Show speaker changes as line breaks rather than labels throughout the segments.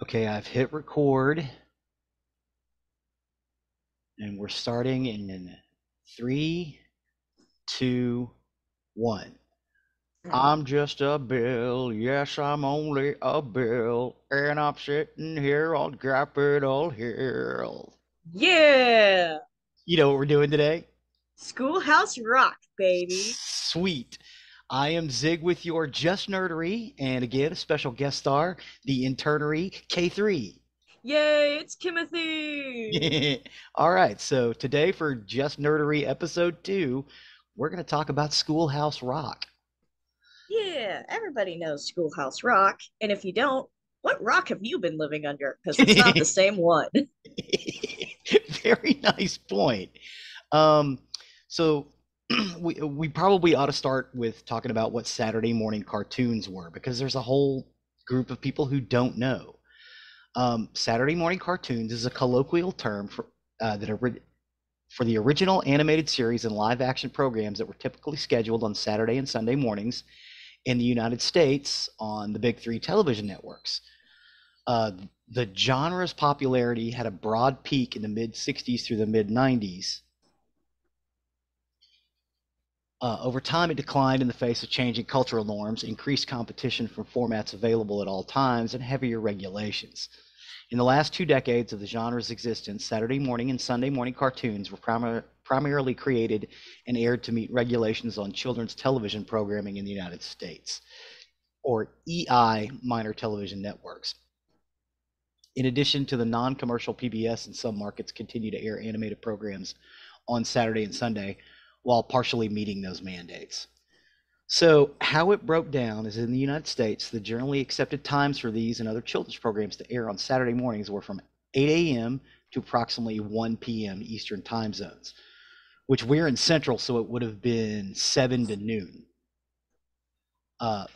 Okay, I've hit record and we're starting in three, two, one. I'm just a bill, yes, I'm only a bill, and I'm sitting here on Capitol Hill.
Yeah.
You know what we're doing today?
Schoolhouse Rock, baby.
Sweet. I am Zig with your Just Nerdery, and again, a special guest star, the internery K3.
Yay, it's Timothy.
All right, so today for Just Nerdery episode 2, we're going to talk about Schoolhouse Rock.
Yeah, everybody knows Schoolhouse Rock. And if you don't, what rock have you been living under? Because it's not the same one.
Very nice point. Um, so we probably ought to start with talking about what Saturday morning cartoons were because there's a whole group of people who don't know. Saturday morning cartoons is a colloquial term for the original animated series and live action programs that were typically scheduled on Saturday and Sunday mornings in the United States on the big three television networks. Uh, the genre's popularity had a broad peak in the mid 60s through the mid 90s. Over time, it declined in the face of changing cultural norms, increased competition from formats available at all times, and heavier regulations. In the last 2 decades of the genre's existence, Saturday morning and Sunday morning cartoons were primarily created and aired to meet regulations on children's television programming in the United States, or EI minor television networks. In addition to the non-commercial PBS, and some markets continue to air animated programs on Saturday and Sunday while partially meeting those mandates. So, how it broke down is in the United States, the generally accepted times for these and other children's programs to air on Saturday mornings were from 8 a.m. to approximately 1 p.m. Eastern time zones, which we're in Central, so it would have been 7 to noon.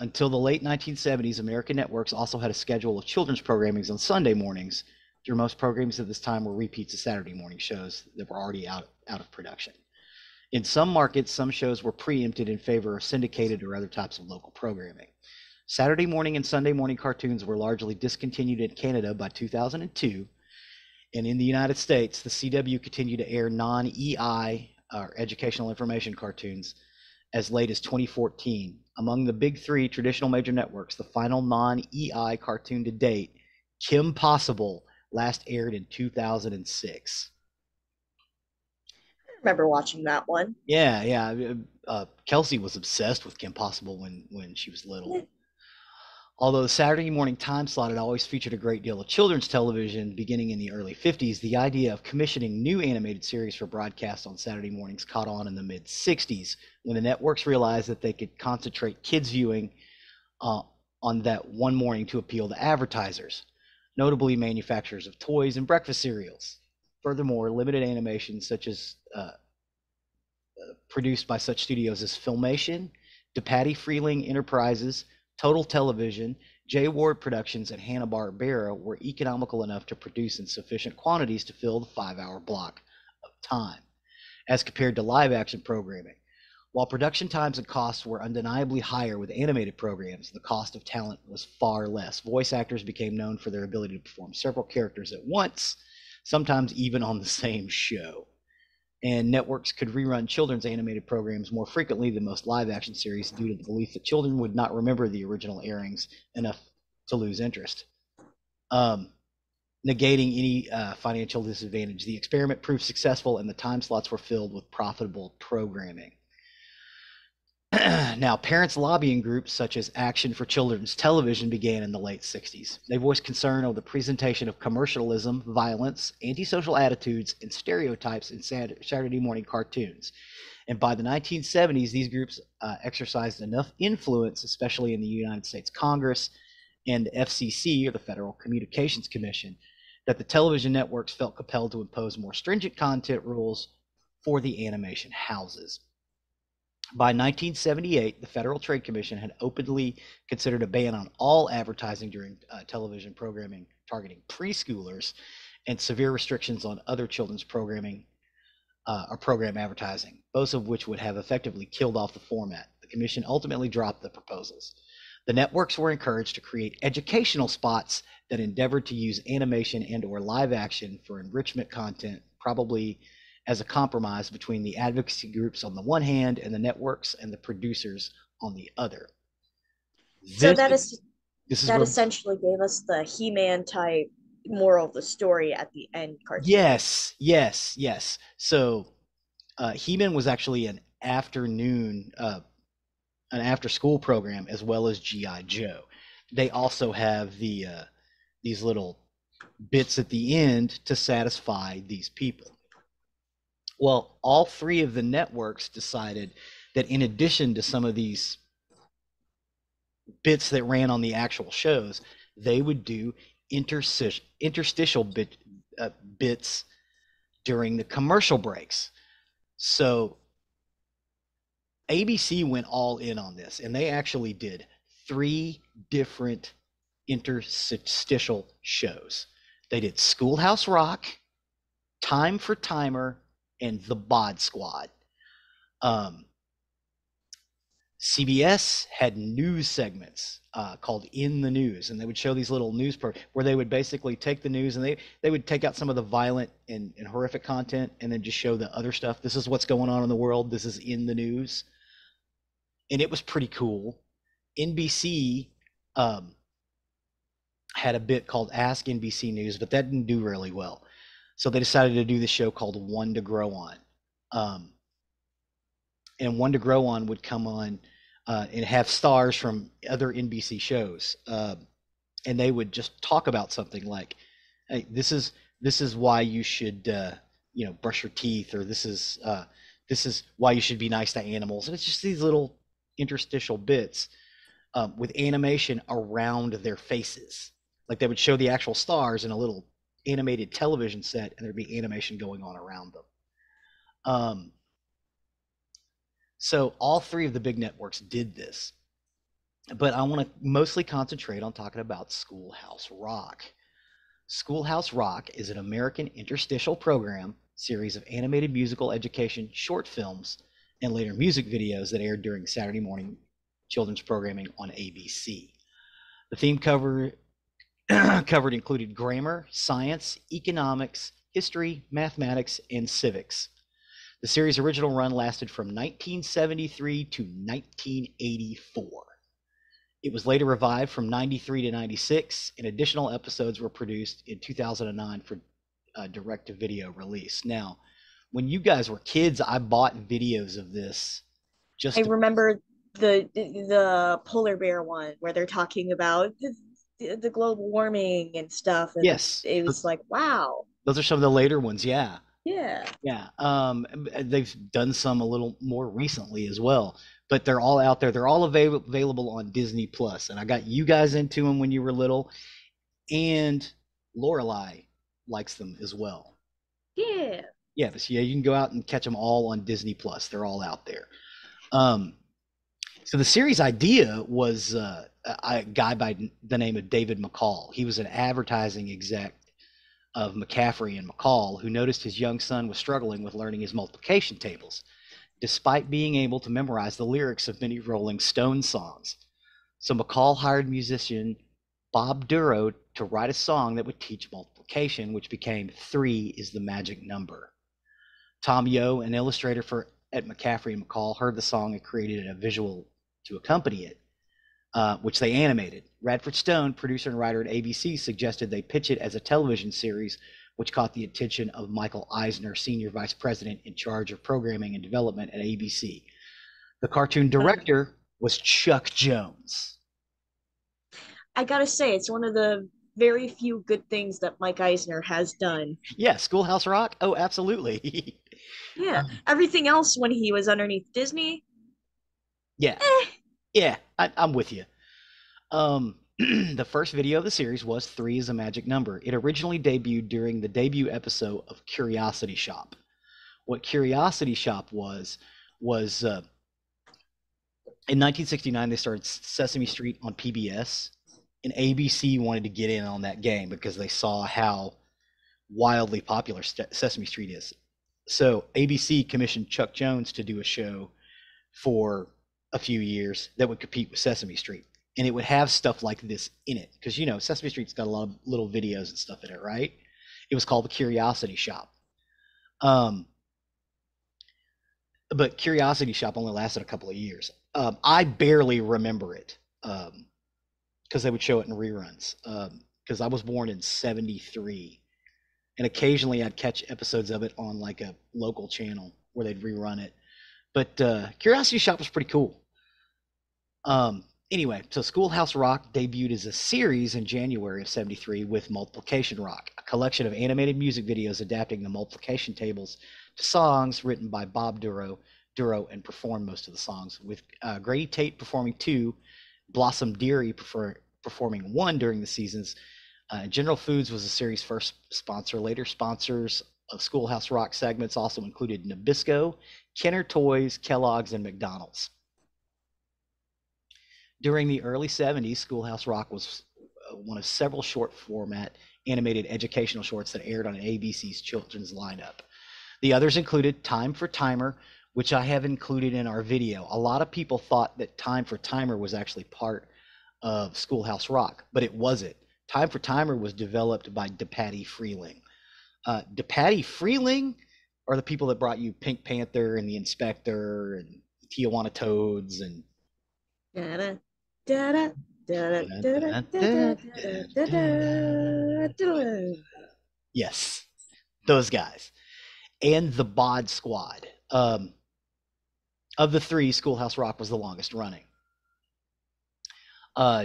Until the late 1970s, American networks also had a schedule of children's programmings on Sunday mornings. Through most programs at this time were repeats of Saturday morning shows that were already out of production. In some markets, some shows were preempted in favor of syndicated or other types of local programming. Saturday morning and Sunday morning cartoons were largely discontinued in Canada by 2002, and in the United States, the CW continued to air non-EI or educational information cartoons as late as 2014. Among the big three traditional major networks, the final non-EI cartoon to date, Kim Possible, last aired in 2006.
I remember watching that one.
Yeah, yeah. Kelsey was obsessed with Kim Possible when she was little. Although the Saturday morning time slot had always featured a great deal of children's television beginning in the early 50s, the idea of commissioning new animated series for broadcast on Saturday mornings caught on in the mid 60s when the networks realized that they could concentrate kids' viewing uh, on that one morning to appeal to advertisers, notably manufacturers of toys and breakfast cereals. Furthermore, limited animations such as produced by such studios as Filmation, DePatie Freeling Enterprises, Total Television, J. Ward Productions, and Hanna-Barbera were economical enough to produce in sufficient quantities to fill the 5-hour block of time, as compared to live-action programming. While production times and costs were undeniably higher with animated programs, the cost of talent was far less. Voice actors became known for their ability to perform several characters at once, sometimes even on the same show, and networks could rerun children's animated programs more frequently than most live action series due to the belief that children would not remember the original airings enough to lose interest. Um, Negating any financial disadvantage. The experiment proved successful and the time slots were filled with profitable programming. Now, parents' lobbying groups such as Action for Children's Television began in the late 60s. They voiced concern over the presentation of commercialism, violence, antisocial attitudes, and stereotypes in Saturday morning cartoons. And by the 1970s, these groups exercised enough influence, especially in the United States Congress and the FCC, or the Federal Communications Commission, that the television networks felt compelled to impose more stringent content rules for the animation houses. By 1978, the Federal Trade Commission had openly considered a ban on all advertising during television programming targeting preschoolers and severe restrictions on other children's programming or program advertising, both of which would have effectively killed off the format. The commission ultimately dropped the proposals. The networks were encouraged to create educational spots that endeavored to use animation and or live action for enrichment content, probably as a compromise between the advocacy groups on the one hand and the networks and the producers on the other.
So
This this is
that
where
essentially gave us the He-Man type moral of the story at the end cartoon.
yes. So He-Man was actually an after school program as well as GI Joe. They also have these little bits at the end to satisfy these people. Well, all three of the networks decided that in addition to some of these bits that ran on the actual shows, they would do interstitial bits during the commercial breaks. So ABC went all in on this, and they actually did 3 different interstitial shows. They did Schoolhouse Rock, Time for Timer, and The Bod Squad. CBS had news segments called In the News, and they would show these little news where they would basically take the news and they would take out some of the violent and horrific content and then just show the other stuff. This is what's going on in the world. This is in the news. And it was pretty cool. NBC had a bit called Ask NBC News, but that didn't do really well. So they decided to do this show called One to Grow On. And One to Grow On would come on and have stars from other NBC shows. And they would just talk about something like, hey, this is why you should brush your teeth, or this is why you should be nice to animals. And it's just these little interstitial bits with animation around their faces. Like they would show the actual stars in a little animated television set, and there'd be animation going on around them. So all 3 of the big networks did this. But I want to mostly concentrate on talking about Schoolhouse Rock. Schoolhouse Rock is an American interstitial program series of animated musical education short films and later music videos that aired during Saturday morning children's programming on ABC. The theme covered included grammar, science, economics, history, mathematics, and civics. The series' original run lasted from 1973 to 1984. It was later revived from 93 to 96, and additional episodes were produced in 2009 for direct-to-video release. Now, when you guys were kids, I bought videos of this.
I remember the polar bear one where they're talking about the global warming and stuff, and
yes,
it was like, wow.
Those are some of the later ones. Yeah.
Yeah.
They've done some a little more recently as well, but they're all out there. They're all available on Disney Plus, and I got you guys into them when you were little, and Lorelai likes them as well.
Yeah.
Yeah, but you can go out and catch them all on Disney Plus. They're all out there. So the series idea was a guy by the name of David McCall. He was an advertising exec of McCaffrey and McCall, who noticed his young son was struggling with learning his multiplication tables, despite being able to memorize the lyrics of many Rolling Stones songs. So McCall hired musician Bob Duro to write a song that would teach multiplication, which became 3 is the Magic Number. Tom Yo, an illustrator at McCaffrey and McCall, heard the song and created a visual to accompany it, which they animated. Radford Stone, producer and writer at ABC, suggested they pitch it as a television series, which caught the attention of Michael Eisner, senior vice president in charge of programming and development at ABC. The cartoon director was Chuck Jones.
I gotta say, it's one of the very few good things that Mike Eisner has done.
Yeah, Schoolhouse Rock? Oh, absolutely.
Yeah. Everything else when he was underneath Disney.
Yeah. Yeah, I'm with you. The first video of the series was 3 is a Magic Number. It originally debuted during the debut episode of Curiosity Shop. What Curiosity Shop was in 1969 they started Sesame Street on PBS, and ABC wanted to get in on that game because they saw how wildly popular Sesame Street is. So ABC commissioned Chuck Jones to do a show for a few years that would compete with Sesame Street. and it would have stuff like this in it because Sesame Street's got a lot of little videos and stuff in it, right? It was called the Curiosity Shop. Um, but Curiosity Shop only lasted a couple of years. I barely remember it because they would show it in reruns. Because I was born in '73, and occasionally I'd catch episodes of it on like a local channel where they'd rerun it. But Curiosity Shop was pretty cool. Anyway, so Schoolhouse Rock debuted as a series in January of '73 with Multiplication Rock, a collection of animated music videos adapting the multiplication tables to songs written by Bob Duro, and performed most of the songs, with Grady Tate performing 2, Blossom Dearie performing 1 during the seasons. General Foods was the series' first sponsor. Later sponsors of Schoolhouse Rock segments also included Nabisco, Kenner Toys, Kellogg's, and McDonald's. During the early '70s, Schoolhouse Rock was one of several short format animated educational shorts that aired on ABC's children's lineup. The others included Time for Timer, which I have included in our video. A lot of people thought that Time for Timer was actually part of Schoolhouse Rock, but it wasn't. Time for Timer was developed by DePatie Freeling. DePatie Freeling are the people that brought you Pink Panther and the Inspector and Tijuana Toads and
Da-da, da-da, da-da, da-da, da-da, da-da, da-da.
yes, those guys. And the Bod Squad. Of the 3, Schoolhouse Rock was the longest running.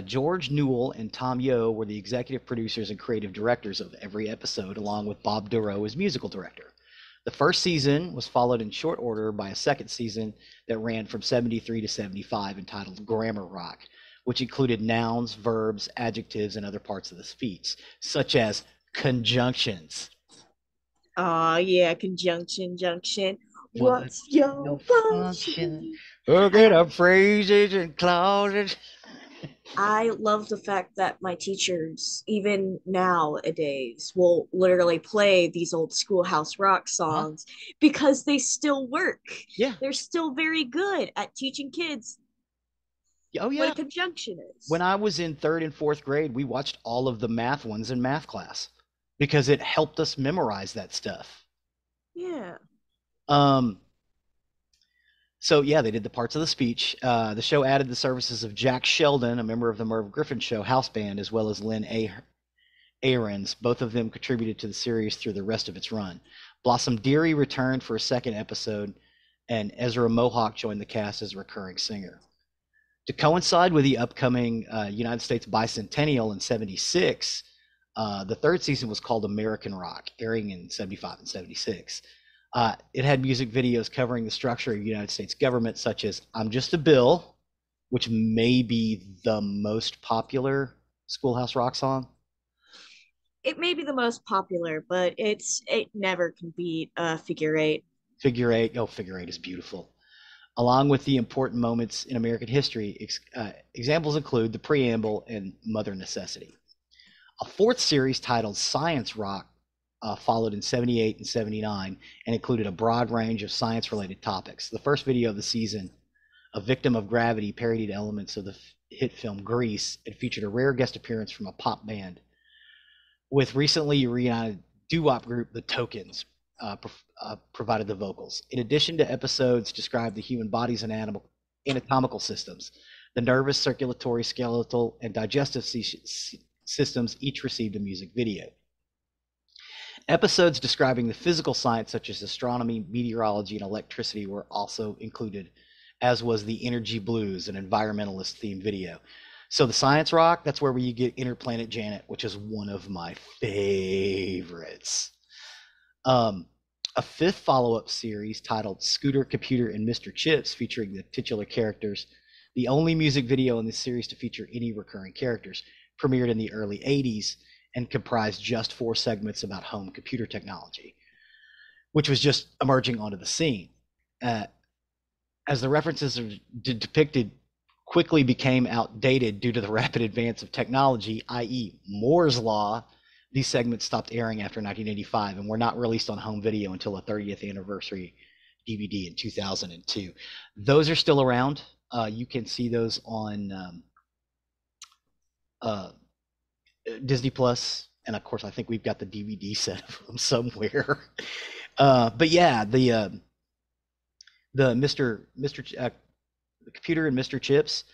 George Newell and Tom Yo were the executive producers and creative directors of every episode, along with Bob Duro as musical director. The first season was followed in short order by a second season that ran from '73 to '75 entitled Grammar Rock, which included nouns, verbs, adjectives, and other parts of the speech, such as conjunctions.
Oh, yeah, conjunction, junction.
What's
What's your function?
Looking up phrases and clauses.
I love the fact that my teachers, even nowadays, will literally play these old Schoolhouse Rock songs because they still work.
Yeah.
They're still very good at teaching kids
Oh, yeah.
what a conjunction is.
When I was in 3rd and 4th grade, we watched all of the math ones in math class because it helped us memorize that stuff.
Yeah.
So yeah, they did the parts of the speech. The show added the services of Jack Sheldon, a member of the Merv Griffin Show house band, as well as Lynn Ahrens. Both of them contributed to the series through the rest of its run. Blossom Dearie returned for a second episode, and Ezra Mohawk joined the cast as a recurring singer. To coincide with the upcoming United States bicentennial in '76, the 3rd season was called American Rock, airing in '75 and '76. It had music videos covering the structure of the United States government, such as I'm Just a Bill, which may be the most popular Schoolhouse Rock song.
It may be the most popular, but it never can beat Figure Eight.
Figure Eight. Oh, Figure Eight is beautiful. Along with the important moments in American history, examples include the preamble and Mother Necessity. A 4th series titled Science Rock followed in '78 and '79 and included a broad range of science-related topics. The first video of the season, A Victim of Gravity, parodied elements of the hit film Grease. It featured a rare guest appearance from a pop band with recently reunited doo-wop group The Tokens provided the vocals. In addition to episodes describe the human body's anatomical systems, the nervous, circulatory, skeletal, and digestive systems each received a music video. Episodes describing the physical science such as astronomy, meteorology, and electricity were also included, as was the Energy Blues, an environmentalist themed video. So the Science Rock, that's where you get Interplanet Janet, which is one of my favorites. A 5th follow-up series titled Scooter, Computer, and Mr. Chips, featuring the titular characters, the only music video in this series to feature any recurring characters, premiered in the early '80s and comprised just 4 segments about home computer technology, which was just emerging onto the scene. As the references are depicted quickly became outdated due to the rapid advance of technology, i.e. Moore's Law, these segments stopped airing after 1985 and were not released on home video until a 30th anniversary DVD in 2002. Those are still around. You can see those on uh, Disney Plus, and of course, I think we've got the DVD set of them somewhere. But yeah, the the computer and Mr. Chips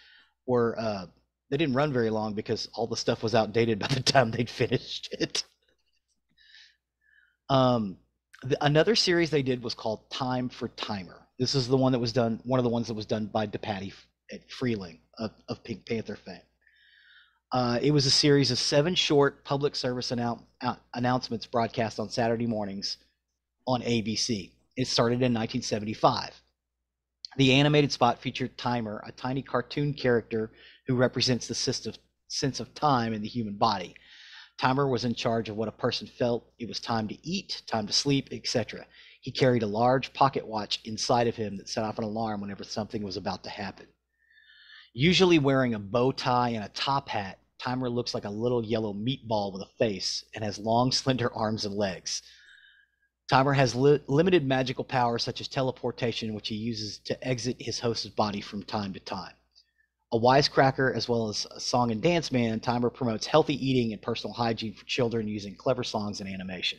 were they didn't run very long because all the stuff was outdated by the time they'd finished it. Um, Another series they did was called Time for Timer. This is the one that was done, one of the ones that was done by DePatie at Freeling of Pink Panther fame. It was a series of 7 short public service announcements broadcast on Saturday mornings on ABC. It started in 1975. The animated spot featured Timer, a tiny cartoon character who represents the sense of time in the human body. Timer was in charge of what a person felt. It was time to eat, time to sleep, etc. He carried a large pocket watch inside of him that set off an alarm whenever something was about to happen. Usually wearing a bow tie and a top hat, Timer looks like a little yellow meatball with a face and has long, slender arms and legs. Timer has limited magical powers such as teleportation, which he uses to exit his host's body from time to time. A wisecracker as well as a song and dance man, Timer promotes healthy eating and personal hygiene for children using clever songs and animation.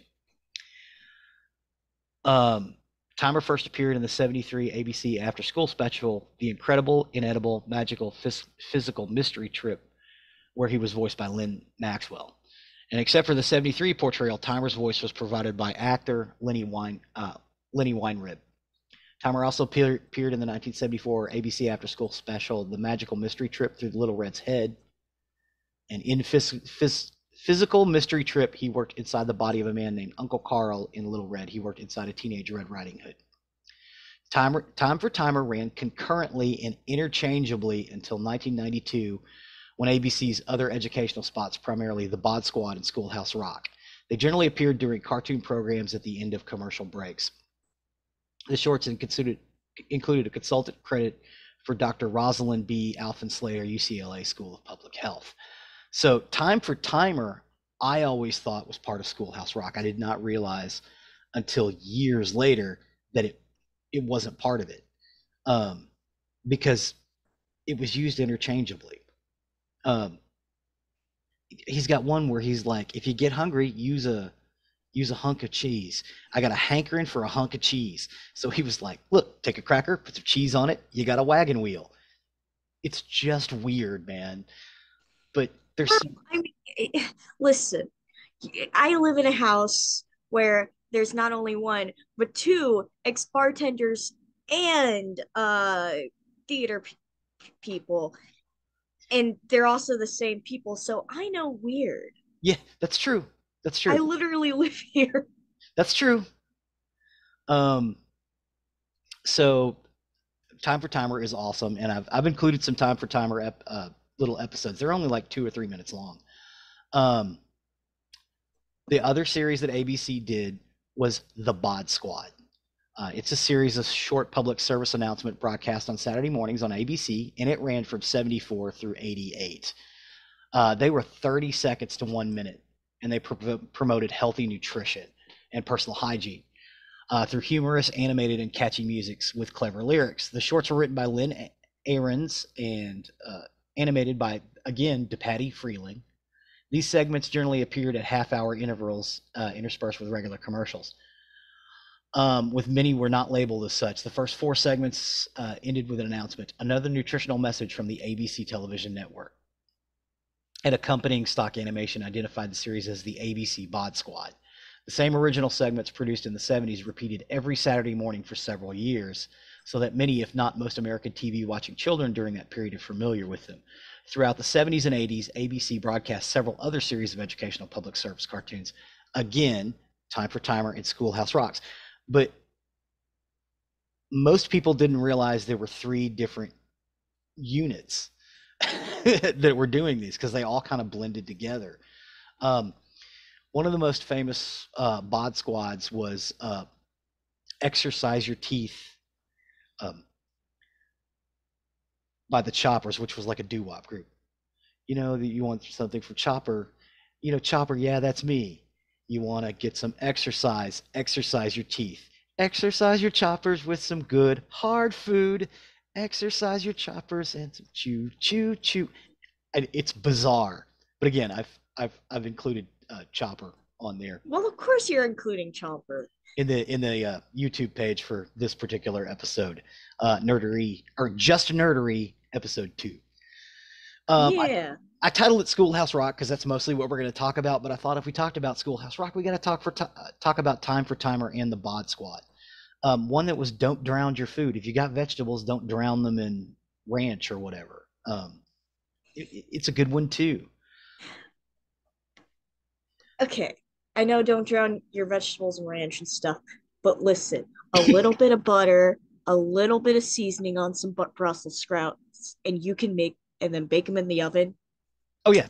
Timer first appeared in the 73 ABC after school special, The Incredible, Inedible, Magical, Physical Mystery Trip, where he was voiced by Lynn Maxwell. And except for the 73 portrayal, Timer's voice was provided by actor Lenny Weinrib. Timer also appeared in the 1974 ABC After School special, The Magical Mystery Trip Through the Little Red's Head. And in Physical Mystery Trip, he worked inside the body of a man named Uncle Carl. In Little Red, he worked inside a teenage Red Riding Hood. Time for Timer ran concurrently and interchangeably until 1992, when ABC's other educational spots, primarily The Bod Squad and Schoolhouse Rock. They generally appeared during cartoon programs at the end of commercial breaks. The shorts included a consultant credit for Dr. Rosalind B. Alphenslater, UCLA School of Public Health. So Time for Timer, I always thought was part of Schoolhouse Rock. I did not realize until years later that it wasn't part of it, because it was used interchangeably. He's got one where he's like, if you get hungry, use a hunk of cheese. I got a hankering for a hunk of cheese. So he was like, look, take a cracker, put some cheese on it. You got a wagon wheel. It's just weird, man. But there's
I mean, listen, I live in a house where there's not only one, but two ex-bartenders and theater people. And they're also the same people, so I know weird.
yeah, that's true. That's
I
true.
literally live here.
That's true. So Time for Timer is awesome, and I've included some Time for Timer little episodes. They're only like 2 or 3 minutes long. The other series that ABC did was The Bod Squad. It's a series of short public service announcement broadcast on Saturday mornings on ABC, and it ran from 74 through 88. They were 30 seconds to 1 minute, and they promoted healthy nutrition and personal hygiene through humorous, animated, and catchy musics with clever lyrics. The shorts were written by Lynn Ahrens and animated by, again, DePatie Freeling. These segments generally appeared at half-hour intervals interspersed with regular commercials. With many were not labeled as such. The first 4 segments ended with an announcement, another nutritional message from the ABC television network. And accompanying stock animation identified the series as the ABC Bod Squad. The same original segments produced in the 70s repeated every Saturday morning for several years, so that many, if not most, American TV-watching children during that period are familiar with them. Throughout the 70s and 80s, ABC broadcast several other series of educational public service cartoons. Again, Time for Timer and Schoolhouse Rocks. But most people didn't realize there were 3 different units that were doing these, because they all kind of blended together. One of the most famous bod squads was Exercise Your Teeth by the Choppers, which was like a doo-wop group. You know, you want something from Chopper. You know, Chopper, yeah, that's me. You want to get some exercise, exercise your teeth. Exercise your choppers with some good hard food. Exercise your choppers and some chew, chew, chew. And it's bizarre. But again, I've included Chopper on there
Well, of course you're including Chomper.
in the YouTube page for this particular episode, Nerdery or just Nerdery episode 2. I,
Yeah.
I titled it Schoolhouse Rock because that's mostly what we're going to talk about. But I thought if we talked about Schoolhouse Rock, we got to talk about Time for Timer and the Bod Squad. One that was don't drown your food. If you got vegetables, don't drown them in ranch or whatever. It's a good one too.
Okay. I know don't drown your vegetables in ranch and stuff, but listen, a little bit of butter, a little bit of seasoning on some Brussels sprouts, and you can make and then bake them in the oven.
Oh yeah,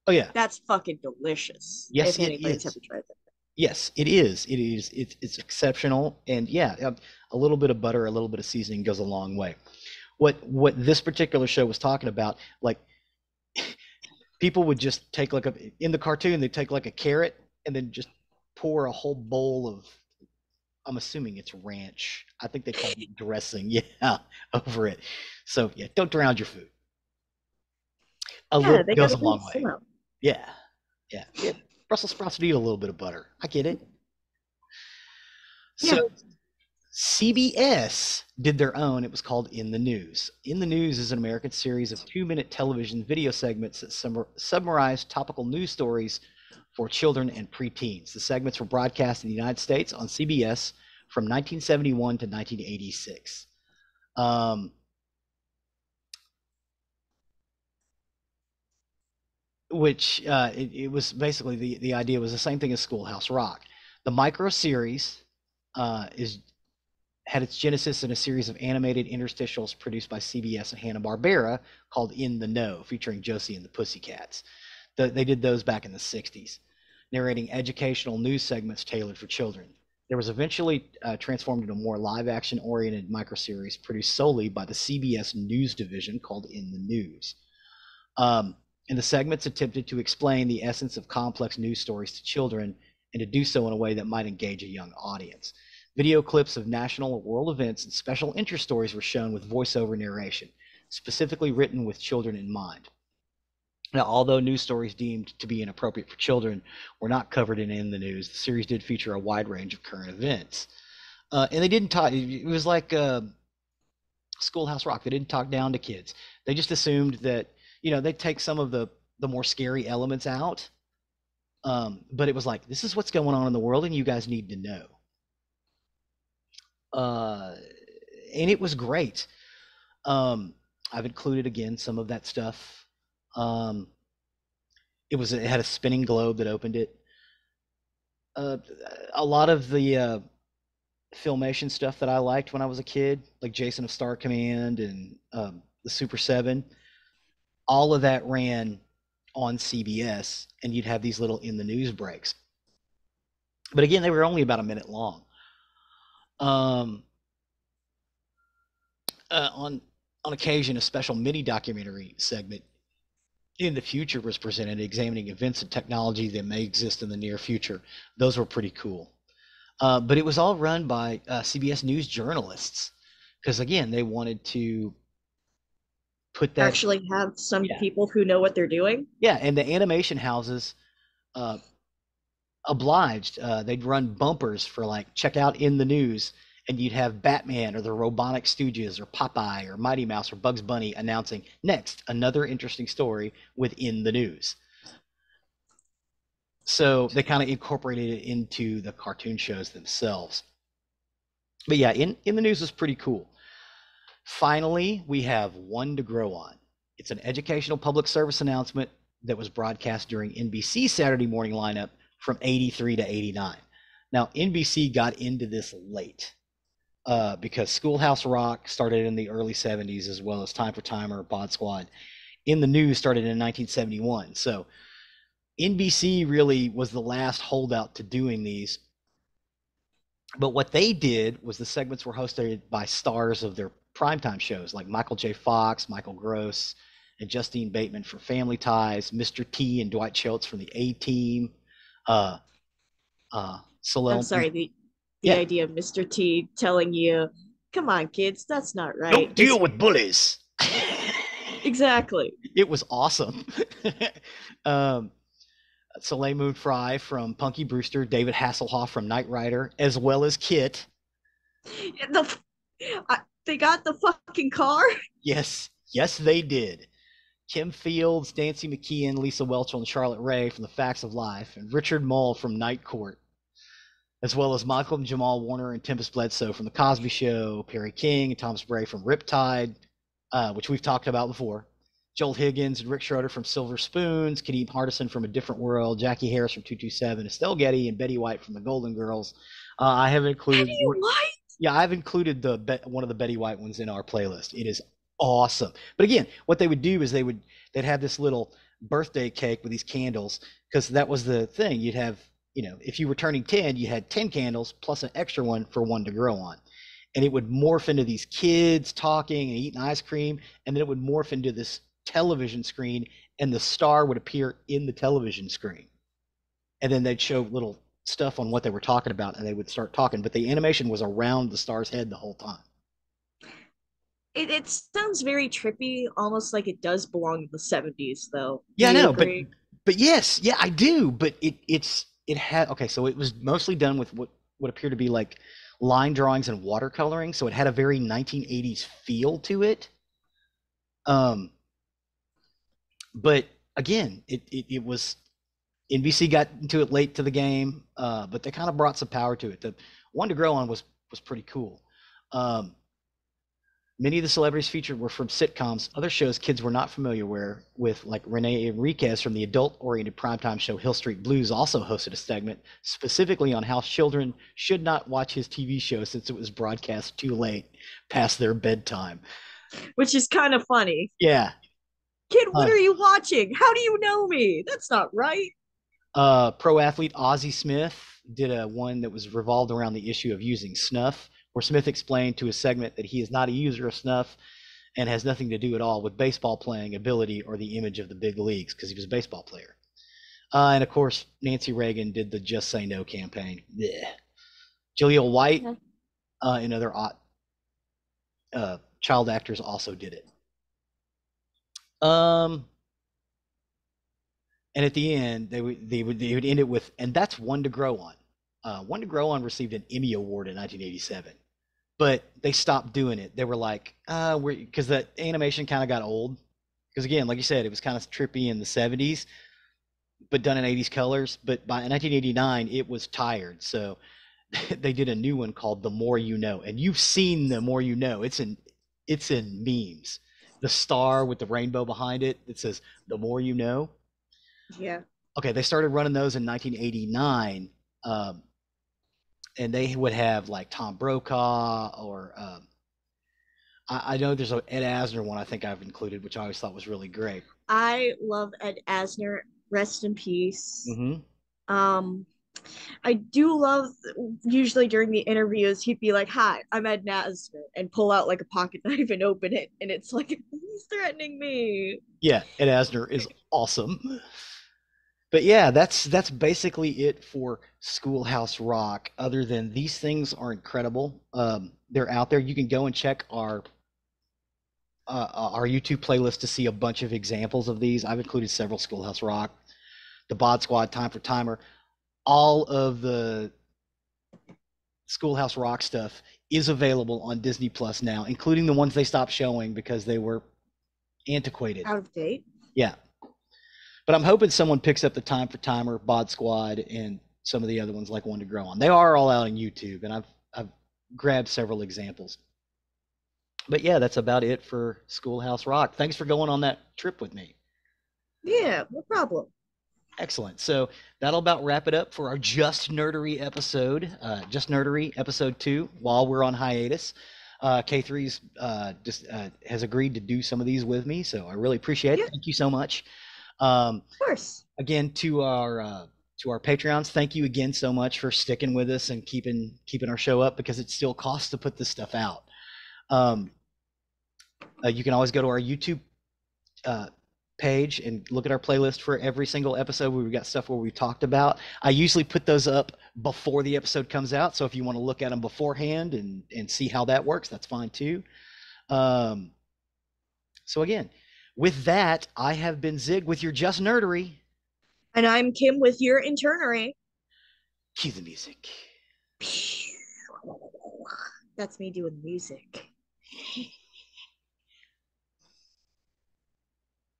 oh yeah.
That's fucking delicious.
Yes,
If
it
anybody's
is.
ever tried that.
Yes, it is. It is. It's exceptional, and yeah, a little bit of butter, a little bit of seasoning goes a long way. What this particular show was talking about, like people would just take like a in the cartoon, they take like a carrot and then just pour a whole bowl of, I'm assuming it's ranch. I think they call it dressing, yeah, over it. So yeah, don't drown your food. A
Yeah,
little
they
goes
gotta
a long
rinse
way.
them out.
Yeah, yeah. Yeah. Brussels sprouts need a little bit of butter. I get it.
Yeah.
So CBS did their own. It was called In the News. In the News is an American series of 2-minute television video segments that summarize topical news stories for children and preteens. The segments were broadcast in the United States on CBS from 1971 to 1986. Which it was basically the idea was the same thing as Schoolhouse Rock. The micro series is had its genesis in a series of animated interstitials produced by CBS and Hanna-Barbera called In the Know, featuring Josie and the Pussycats. They did those back in the 60s, narrating educational news segments tailored for children. There was eventually transformed into a more live-action oriented microseries produced solely by the CBS News division called In the News. And the segments attempted to explain the essence of complex news stories to children and to do so in a way that might engage a young audience. Video clips of national or world events and special interest stories were shown with voiceover narration, specifically written with children in mind. Now, although news stories deemed to be inappropriate for children were not covered in the news, the series did feature a wide range of current events. And they didn't talk, it was like Schoolhouse Rock. They didn't talk down to kids. They just assumed that, they'd take some of the more scary elements out. But it was like, this is what's going on in the world and you guys need to know. And it was great. I've included again some of that stuff. It had a spinning globe that opened it. A lot of the filmation stuff that I liked when I was a kid, like Jason of Star Command and the Super 7, all of that ran on CBS, and you'd have these little in the news breaks. But again, they were only about a minute long. On occasion, a special mini documentary segment in the future was presented, examining events and technology that may exist in the near future. Those were pretty cool. But it was all run by CBS News journalists because, again, they wanted to put that
actually have some people who know what they're doing.
Yeah, and the animation houses obliged. They'd run bumpers for like check out In the News, and you'd have Batman or the Robonic Stooges or Popeye or Mighty Mouse or Bugs Bunny announcing next another interesting story within the news. So they kind of incorporated it into the cartoon shows themselves. But yeah, in the News was pretty cool. Finally, we have One to Grow On. It's an educational public service announcement that was broadcast during NBC's Saturday morning lineup from 83 to 89. Now, NBC got into this late because Schoolhouse Rock started in the early 70s, as well as Time for Timer, Bod Squad. In the News started in 1971. So NBC really was the last holdout to doing these. But what they did was the segments were hosted by stars of their primetime shows like Michael J. Fox, Michael Gross, and Justine Bateman for Family Ties, Mr. T and Dwight Schultz from the A-Team.
I'm sorry, the idea of Mr. T telling you, come on, kids, that's not right.
Don't deal with bullies.
Exactly.
It was awesome. um, Soleil Moon Frye from Punky Brewster, David Hasselhoff from Knight Rider, as well as Kit.
The they got the fucking car.
Yes, yes, they did. Kim Fields, Nancy McKeon, Lisa Welchel, and Charlotte Ray from The Facts of Life, and Richard Mull from Night Court, as well as Michael and Jamal Warner and Tempest Bledsoe from The Cosby Show, Perry King and Thomas Bray from Riptide, which we've talked about before, Joel Higgins and Rick Schroeder from Silver Spoons, Kadeem Hardison from A Different World, Jackie Harris from 227, Estelle Getty and Betty White from The Golden Girls. I have included,
Betty White.
yeah, I've included one of the Betty White ones in our playlist. It is awesome. But again, what they would do is they'd have this little birthday cake with these candles, because that was the thing. You'd have, if you were turning 10, you had 10 candles plus an extra one for one to grow on. And it would morph into these kids talking and eating ice cream, and then it would morph into this television screen, and the star would appear in the television screen. And then they'd show little stuff on what they were talking about, and they would start talking. But the animation was around the star's head the whole time.
It sounds very trippy, almost like it does belong in the 70s, though.
Yeah, I
Do you
know,
agree?
but yes, yeah, I do. But it had, okay, so it was mostly done with what appeared to be like line drawings and watercoloring, so it had a very 1980s feel to it. But again, it was, NBC got into it late to the game, but they kind of brought some power to it. The one to grow on was pretty cool. Many of the celebrities featured were from sitcoms, other shows kids were not familiar with, like Renee Enriquez from the adult-oriented primetime show Hill Street Blues also hosted a segment specifically on how children should not watch his TV show since it was broadcast too late, past their bedtime.
Which is kind of funny.
Yeah.
Kid, what are you watching? How do you know me? That's not right.
Pro athlete Ozzie Smith did a one that was revolved around the issue of using snuff, where Smith explained to a segment that he is not a user of snuff and has nothing to do at all with baseball playing ability or the image of the big leagues, because he was a baseball player. And of course, Nancy Reagan did the Just Say No campaign. Blech. Jaleel White and other child actors also did it. And at the end, they would end it with, and that's One to Grow On. One to Grow On received an Emmy Award in 1987, but they stopped doing it. They were like, because the animation kind of got old. Because again, like you said, it was kind of trippy in the 70s, but done in 80s colors. But by 1989, it was tired. So they did a new one called The More You Know. And you've seen The More You Know. It's in memes. The star with the rainbow behind it, it says The More You Know.
Yeah.
Okay, they started running those in 1989, and they would have like Tom Brokaw, or I know there's an Ed Asner one I think I've included, which I always thought was really great.
I love Ed Asner. Rest in peace.
Mm-hmm.
I do love, usually during the interviews, he'd be like, "Hi, I'm Ed Asner," and pull out like a pocket knife and open it, and it's like, he's threatening me.
Yeah, Ed Asner is awesome. But yeah, that's basically it for Schoolhouse Rock. Other than these things are incredible. They're out there. You can go and check our YouTube playlist to see a bunch of examples of these. I've included several: Schoolhouse Rock, The Bod Squad, Time for Timer. All of the Schoolhouse Rock stuff is available on Disney Plus now, including the ones they stopped showing because they were antiquated.
Out of date.
Yeah. But I'm hoping someone picks up the Time for Timer, Bod Squad, and some of the other ones like One to Grow On. They are all out on YouTube, and I've grabbed several examples. But yeah, that's about it for Schoolhouse Rock. Thanks for going on that trip with me.
Yeah, no problem.
Excellent. So that'll about wrap it up for our Just Nerdery episode, Just Nerdery episode 2, while we're on hiatus. K3's just has agreed to do some of these with me, so I really appreciate it. Thank you so much.
Of course.
Again, to our Patreons, thank you again so much for sticking with us and keeping our show up, because it still costs to put this stuff out. You can always go to our YouTube page and look at our playlist for every single episode. We've got stuff where we talked about. I usually put those up before the episode comes out, so if you want to look at them beforehand and see how that works, that's fine too. So again, With that, I have been Zig with your Just Nerdery.
And I'm Kim with your Internery.
Cue the music.
That's me doing music.